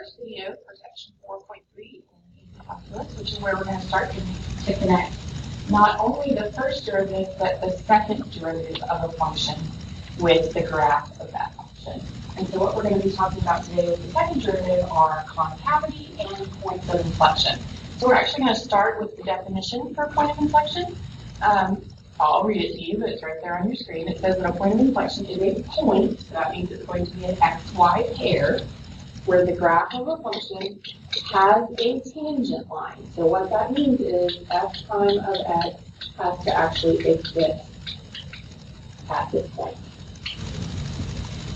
first video for section 4.3, which is where we're going to start to connect not only the first derivative, but the second derivative of a function with the graph of that function. And so what we're going to be talking about today with the second derivative are concavity and points of inflection. So we're actually going to start with the definition for a point of inflection. I'll read it to you, but it's right there on your screen. It says that a point of inflection is a point, so that means it's going to be an xy pair, where the graph of a function has a tangent line. So what that means is f prime of x has to actually exist at this point.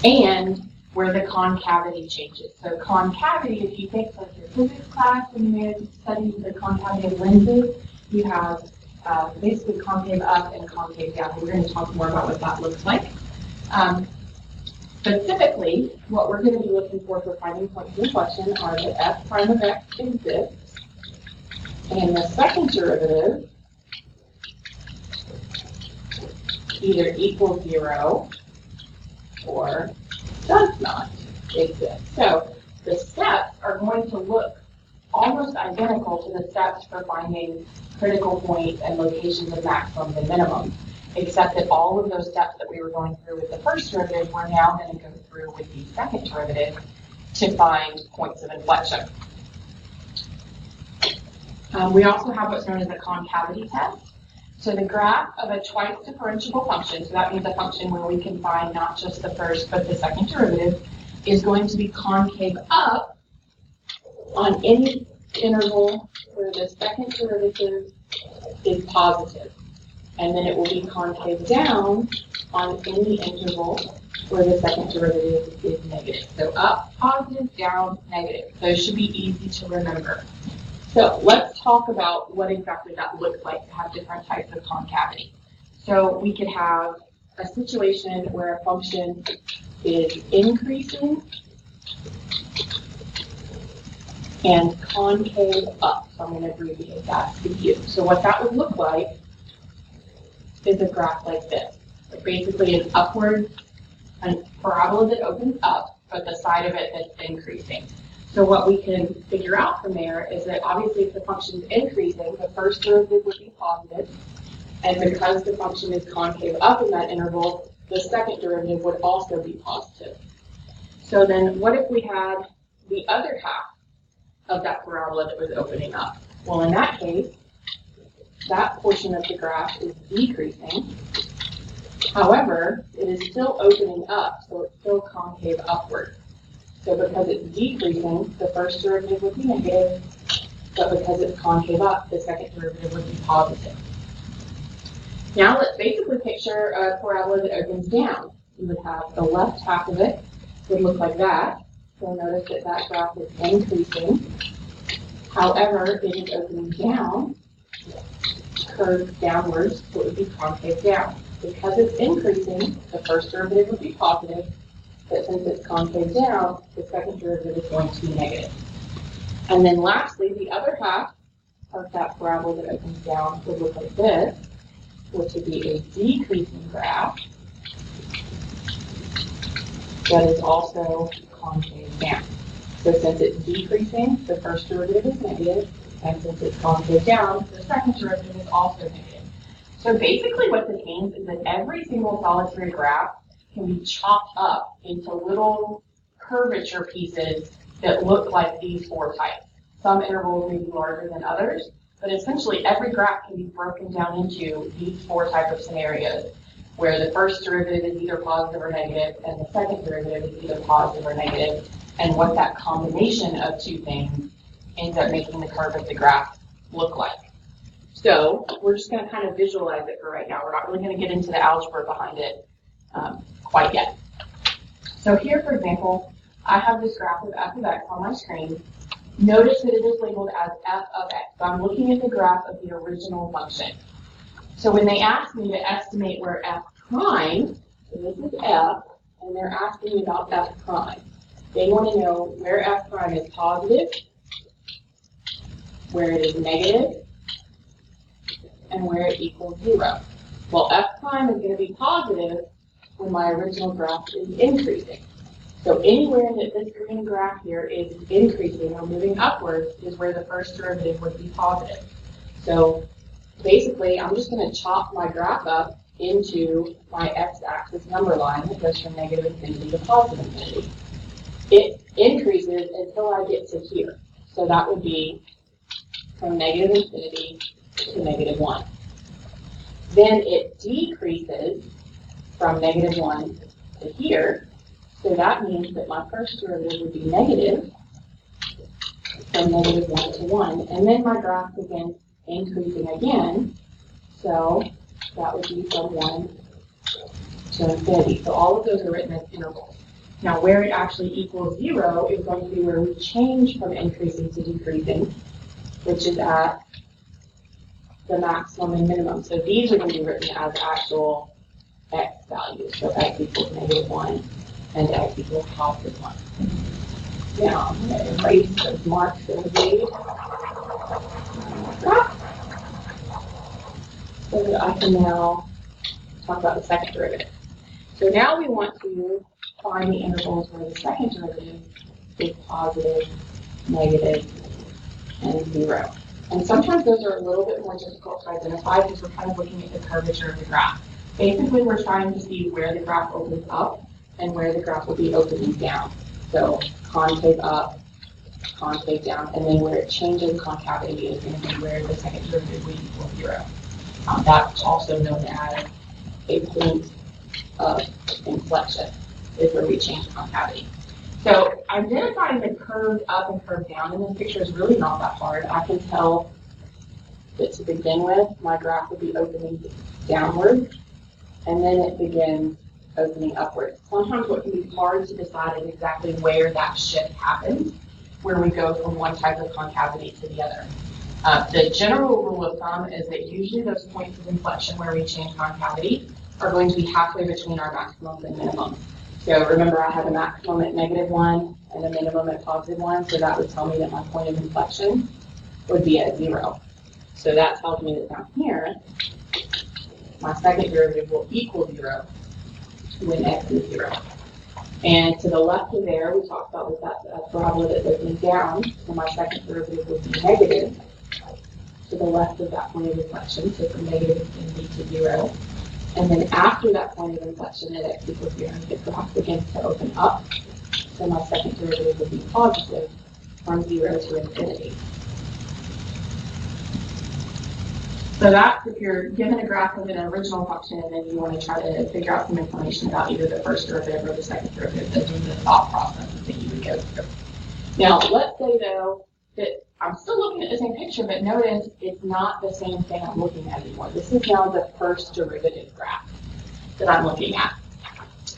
And where the concavity changes. So concavity, if you think like your physics class and you may have studied the concavity of lenses, you have basically concave up and concave down. We're going to talk more about what that looks like. Specifically, what we're going to be looking for finding points of inflection are that f prime of x exists, and the second derivative either equals 0 or does not exist. So the steps are going to look almost identical to the steps for finding critical points and locations of maximums and minimums, except that all of those steps that we were going through with the first derivative, we're now going to go through with the second derivative to find points of inflection. We also have what's known as a concavity test. So the graph of a twice differentiable function, so that means a function where we can find not just the first but the second derivative, is going to be concave up on any interval where the second derivative is positive. And then it will be concave down on any interval where the second derivative is negative. So up, positive, down, negative. Those should be easy to remember. So let's talk about what exactly that looks like to have different types of concavity. So we could have a situation where a function is increasing and concave up. So I'm going to abbreviate that to you. So what that would look like is a graph like this. It basically is upward, a parabola that opens up, but the side of it that's increasing. So what we can figure out from there is that obviously if the function is increasing, the first derivative would be positive, and because the function is concave up in that interval, the second derivative would also be positive. So then what if we had the other half of that parabola that was opening up? Well, in that case, that portion of the graph is decreasing. However, it is still opening up, so it's still concave upward. So because it's decreasing, the first derivative would be negative, but because it's concave up, the second derivative would be positive. Now let's basically picture a parabola that opens down. You would have the left half of it would look like that. So notice that that graph is increasing. However, it is opening down, curved downwards, so it would be concave down. Because it's increasing, the first derivative would be positive, but since it's concave down, the second derivative is going to be negative. And then lastly, the other half of that parabola that opens down would look like this, which would be a decreasing graph that is also concave down. So since it's decreasing, the first derivative is negative, and since it's concave down, the second derivative is also negative. So basically what this means is that every single solitary graph can be chopped up into little curvature pieces that look like these four types. Some intervals may be larger than others, but essentially every graph can be broken down into these four types of scenarios, where the first derivative is either positive or negative, and the second derivative is either positive or negative, and what that combination of two things ends up making the curve of the graph look like. So we're just going to kind of visualize it for right now. We're not really going to get into the algebra behind it quite yet. So here, for example, I have this graph of f of x on my screen. Notice that it is labeled as f of x. So I'm looking at the graph of the original function. So when they ask me to estimate where f prime, so this is f, and they're asking me about f prime. They want to know where f prime is positive, where it is negative, and where it equals 0. Well, f prime is going to be positive when my original graph is increasing. So anywhere that this green graph here is increasing or moving upwards is where the first derivative would be positive. So basically, I'm just going to chop my graph up into my x-axis number line that goes from negative infinity to positive infinity. It increases until I get to here. So that would be from negative infinity to negative 1. Then it decreases from negative 1 to here. So that means that my first derivative would be negative from negative 1 to 1. And then my graph begins increasing again. So that would be from 1 to infinity. So all of those are written as intervals. Now where it actually equals 0 is going to be where we change from increasing to decreasing, which is at the maximum and minimum. So these are going to be written as actual x values. So x equals negative 1 and x equals positive 1. Now I'm going to erase those marks that we made so that I can now talk about the second derivative. So now we want to find the intervals where the second derivative is positive, negative, and 0. And sometimes those are a little bit more difficult to identify because we're kind of looking at the curvature of the graph. Basically, we're trying to see where the graph opens up and where the graph will be opening down. So concave up, concave down, and then where it changes concavity is going to be where the second derivative will equal 0. That's also known as a point of inflection, is where we change concavity. So identifying the curved up and curved down in this picture is really not that hard. I can tell that to begin with, my graph would be opening downward, and then it begins opening upwards. Sometimes what can be hard to decide is exactly where that shift happens, where we go from one type of concavity to the other. The general rule of thumb is that usually those points of inflection where we change concavity are going to be halfway between our maximums and minimums. So remember, I have a maximum at negative 1 and a minimum at positive 1, so that would tell me that my point of inflection would be at 0. So that tells me that down here, my second derivative will equal 0 when x is 0. And to the left of there, we talked about with that parabola that's opening down, so my second derivative would be negative to the left of that point of inflection, so from negative infinity to 0. And then after that point of inflection at x equals 0, the graph begins to open up. So my second derivative would be positive from 0 to infinity. So that's if you're given a graph of an original function and then you want to try to figure out some information about either the first derivative or the second derivative. Those are the thought processes that you would go through. Now, let's say, though, that I'm still looking at the same picture, but notice it's not the same thing I'm looking at anymore. This is now the first derivative graph that I'm looking at.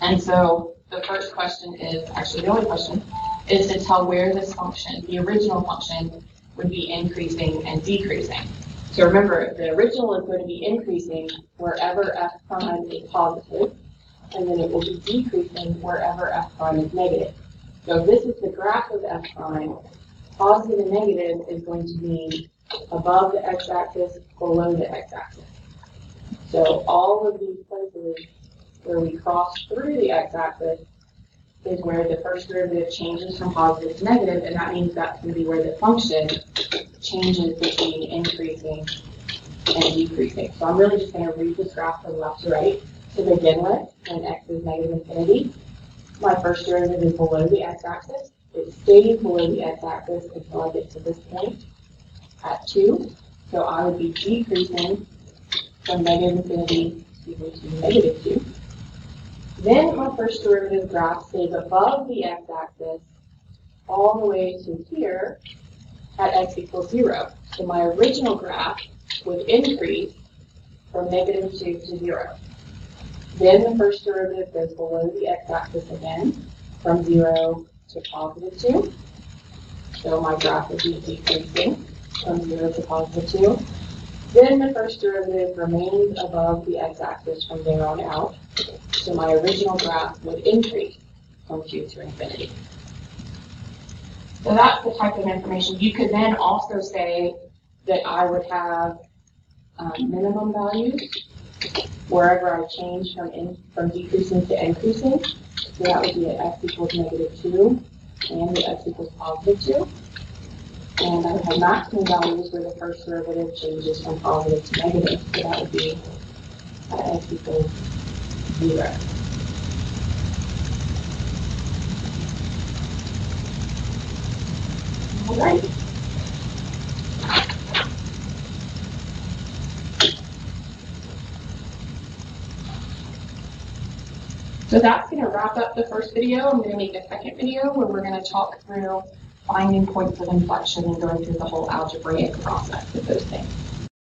And so the first question is, actually the only question, is to tell where this function, the original function, would be increasing and decreasing. So remember, the original is going to be increasing wherever f prime is positive, and then it will be decreasing wherever f prime is negative. So this is the graph of f prime. Positive and negative is going to be above the x-axis, below the x-axis. So all of these places where we cross through the x-axis is where the first derivative changes from positive to negative, and that means that's going to be where the function changes between increasing and decreasing. So I'm really just going to read this graph from left to right. To begin with, when x is negative infinity, my first derivative is below the x-axis. It stays below the x-axis until I get to this point at 2. So I would be decreasing from negative infinity to negative 2. Then my first derivative graph stays above the x-axis all the way to here at x equals 0. So my original graph would increase from negative 2 to 0. Then the first derivative goes below the x-axis again from 0 to positive 2. So my graph would be decreasing from 0 to positive 2. Then the first derivative remains above the x-axis from there on out. So my original graph would increase from 2 to infinity. So that's the type of information. You could then also say that I would have minimum values wherever I change from decreasing to increasing. So that would be at x equals -2 and at x equals +2. And I would have maximum values where the first derivative changes from positive to negative. So that would be at x equals 0. All right. So that's going to wrap up the first video. I'm going to make a second video where we're going to talk through finding points of inflection and going through the whole algebraic process of those things.